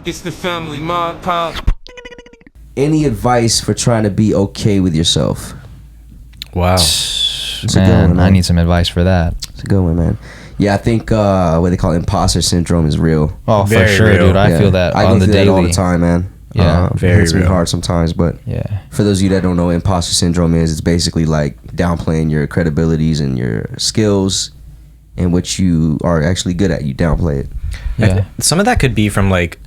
It's the family Mart pop. Any advice for trying to be okay with yourself? Wow. It's a good one, Man, I need some advice for that. It's a good one, man. Yeah, I think what they call imposter syndrome is real. Oh, for Very sure, real. dude. I Yeah. feel that I on go the through daily. that all the time, man. Yeah, it very hits me real. hard sometimes, but Yeah. for those of you that don't know what imposter syndrome is, it's basically like downplaying your credibilities and your skills and what you are actually good at. You downplay it. Yeah. Some of that could be from like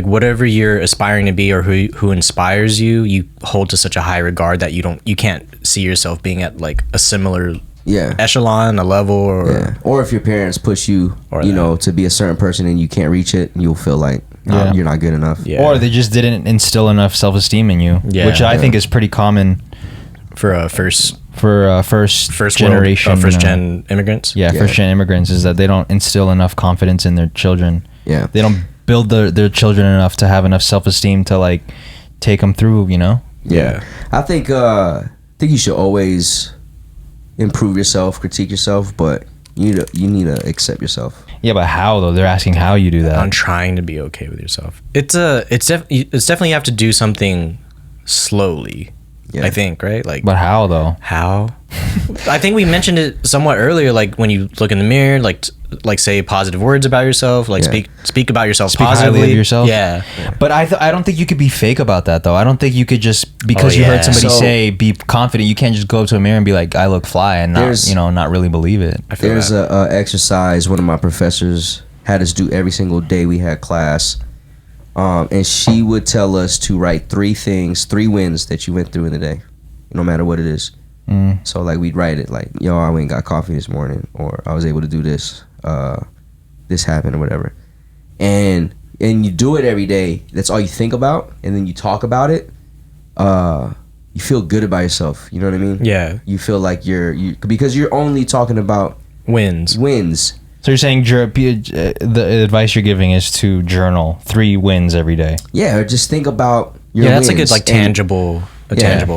whatever you're aspiring to be or who inspires you, you hold to such a high regard that you can't see yourself being at like a similar Yeah. echelon, a level, or Yeah. Or if your parents push you, Or you that. know, to be a certain person and you can't reach it, you'll feel like Yeah. you're not good enough. Yeah. Or they just didn't instill enough self-esteem in you, Yeah. which I think is pretty common for a first first generation, first gen immigrants. Yeah, Yeah. first gen immigrants is that they don't instill enough confidence in their children. Yeah. They don't build their children enough to have enough self-esteem to like take them through, you know? Yeah. I think you should always improve yourself, critique yourself, but you need to accept yourself. Yeah, but how though? They're asking how you do that. On trying to be okay with yourself. It's definitely you have to do something slowly. Yeah. I think, right? Like, But how though? how? I think we mentioned it somewhat earlier. Like when you look in the mirror, like say positive words about yourself. Like Yeah. speak about yourself Speak positively. highly of yourself. Yeah. But I don't think you could be fake about that though. I don't think you could just because Oh, you yeah. heard somebody So- say be confident. You can't just go up to a mirror and be like I look fly and There's- not really believe it. I feel There's that. a exercise one of my professors had us do every single day we had class, and she would tell us to write 3 wins that you went through in the day, no matter what it is. So like we'd write it like, yo, I went and got coffee this morning, or I was able to do this, this happened, or whatever. And you do it every day. That's all you think about, and then you talk about it. You feel good about yourself. You know what I mean? Yeah. You feel like you because you're only talking about Wins. wins. So you're saying the advice you're giving is to journal 3 wins every day. Yeah, or just think about your Yeah, wins. that's a good like and, tangible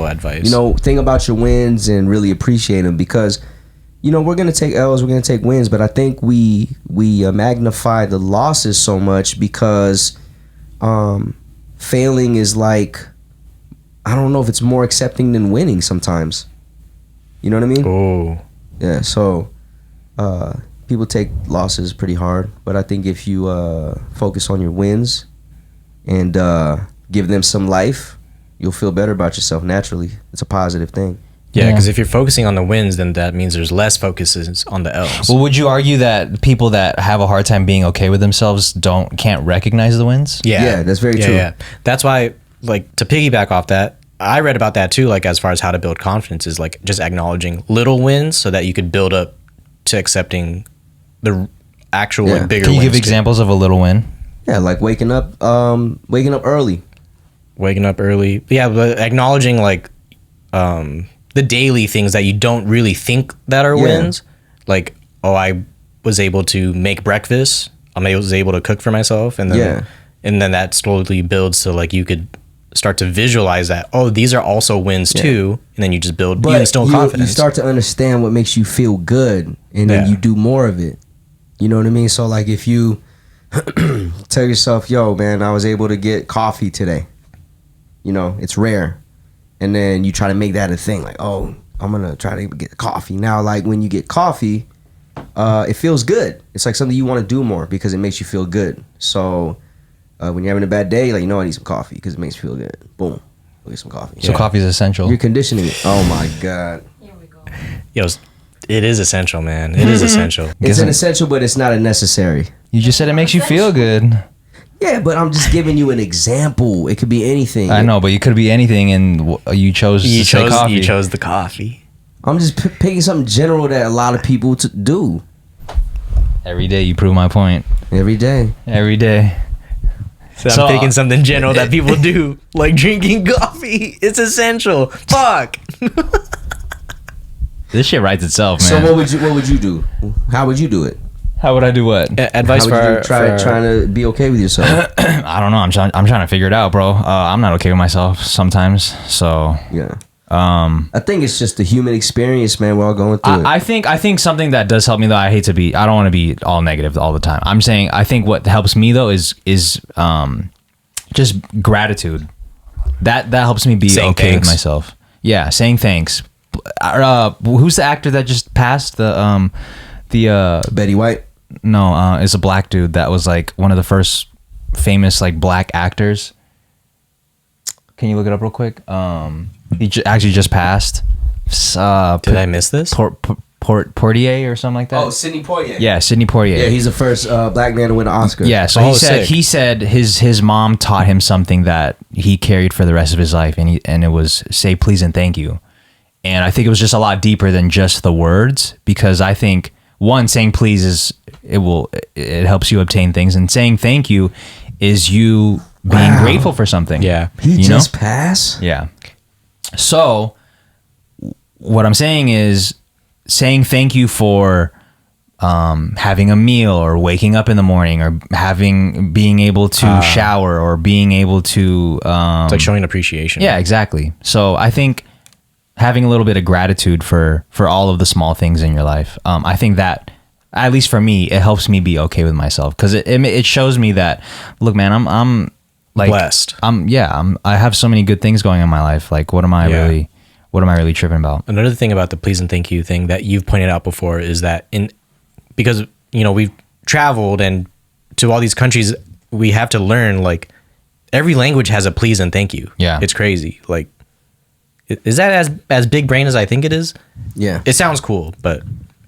advice. You know, think about your wins and really appreciate them, because you know we're gonna take L's, we're gonna take wins, but I think we magnify the losses so much because failing is like, I don't know if it's more accepting than winning sometimes. You know what I mean? Oh. Yeah. So people take losses pretty hard, but I think if you focus on your wins and give them some life, you'll feel better about yourself naturally. It's a positive thing. Yeah, Yeah. because if you're focusing on the wins, then that means there's less focuses on the L's. Well, would you argue that people that have a hard time being okay with themselves can't recognize the wins? Yeah, that's very true. Yeah. That's why, like, to piggyback off that, I read about that too, like, as far as how to build confidence is, like, just acknowledging little wins so that you could build up to accepting the actual, Yeah. like, bigger Can you wins. give examples of a little win? Yeah, like waking up early. Waking up early. Yeah, but acknowledging, like, the daily things that you don't really think that are Yeah. wins. Like, oh, I was able to make breakfast. I was able to cook for myself. And then, Yeah. and then that slowly builds to, like, you could start to visualize that, oh, these are also wins too. And then you just build, you instill confidence. You start to understand what makes you feel good, and then Yeah. you do more of it. You know what I mean? So like if you tell yourself, yo, man, I was able to get coffee today. You know, it's rare. And then you try to make that a thing. Like, oh, I'm going to try to get coffee. Now, like when you get coffee, it feels good. It's like something you want to do more because it makes you feel good. So when you're having a bad day, like, you know, I need some coffee because it makes you feel good. Boom. Go get some coffee. So coffee is essential. You're conditioning it. Oh, my God. Yo, it is essential, man. It is essential. It's an essential, but it's not a necessary. You just said it makes you feel good. Yeah, but I'm just giving you an example. It could be anything. I know, but you could be anything, and you chose to say coffee. You chose the coffee. I'm just picking something general that a lot of people do Every day you prove my point. every day. Every day. So So, I'm picking something general that people do, like drinking coffee. It's essential. Fuck. This shit writes itself, man. So what would you do? How would you do it? How would I do what? Advice How for would you our, trying to be okay with yourself? I don't know. I'm trying to figure it out, bro. I'm not okay with myself sometimes. So Yeah. I think it's just the human experience, man. We're all going through it. I think something that does help me though. I don't want to be all negative all the time. I'm saying I think what helps me though is just gratitude. That helps me be Saying okay thanks. with myself. Yeah, saying thanks. Who's the actor that just passed? The Betty White. no, it's a black dude that was like one of the first famous like black actors. Can you look it up real quick? He actually just passed. Did I miss this? Portier or something like that. Oh, Sidney Poitier. Yeah, Sidney Poitier. Yeah, he's the first black man to win an Oscar. Yeah, so Oh, he sick. said his mom taught him something that he carried for the rest of his life, and it was say please and thank you. And I think it was just a lot deeper than just the words, because I think one, saying please it helps you obtain things, and saying thank you is you being Wow. grateful for something. Yeah. He You just know? passed. Yeah. So what I'm saying is saying thank you for having a meal, or waking up in the morning, or being able to shower, or being able to It's like showing appreciation. yeah, exactly. So I think having a little bit of gratitude for all of the small things in your life, I think that, at least for me, it helps me be okay with myself, because it shows me that, look, man, I'm like Blessed. I have so many good things going on in my life. Like, what am I really tripping about? Another thing about the please and thank you thing that you've pointed out before is that because we've traveled and to all these countries, we have to learn, like, every language has a please and thank you. Yeah. It's crazy. Like, is that as big brain as I think it is? Yeah. It sounds cool, but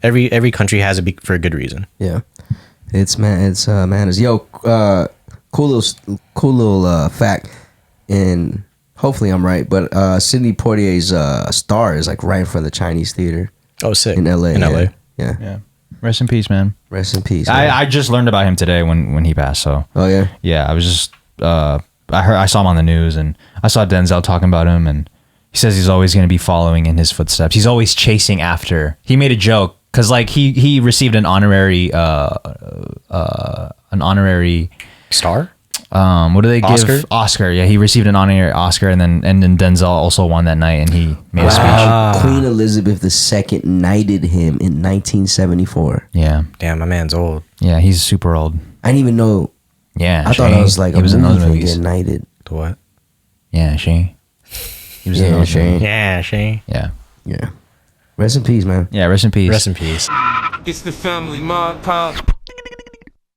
every country has it for a good reason. Yeah. It's manners. Yo, cool little fact, and hopefully I'm right, but Sidney Poitier's star is like right in front of the Chinese theater Oh, sick. in LA. In LA. Yeah. Yeah. Rest in peace, man. Rest in peace. man. I just learned about him today when he passed. So Oh yeah. yeah, I was just I saw him on the news, and I saw Denzel talking about him, and he says he's always going to be following in his footsteps. He's always chasing after. He made a joke because like he received an honorary Star? what do they give? Oscar? Oscar. Yeah, he received an honorary Oscar, and then Denzel also won that night, and he made a speech. Wow. Queen Elizabeth II knighted him in 1974. Yeah, Damn, my man's old. yeah, he's super old. I didn't even know. Yeah, I thought it was like he a was in movie those thing movies. getting knighted. The what? Yeah, He was in Yeah, those Shane. movies. Yeah, Shane. Yeah, Yeah. Rest in peace, man. yeah. Rest in peace. Rest in peace. It's the family Mart.